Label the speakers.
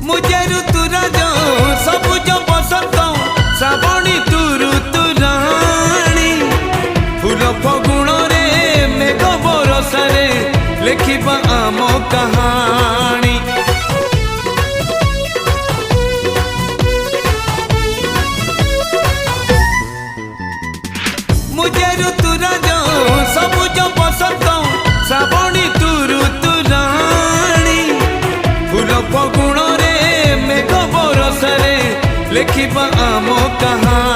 Speaker 1: मुझे ऋतुराज सबुज बसंत श्रावणी तू ऋतुराणी फूल फगुण रे मेघ बरसारे लिखिबा आम कहानी। मुझे ऋतुराज सबुज बसंत श्रावणी तू ऋतुराणी फूल फगुण रे मेघ बरसारे लिखिबा आम कहानी।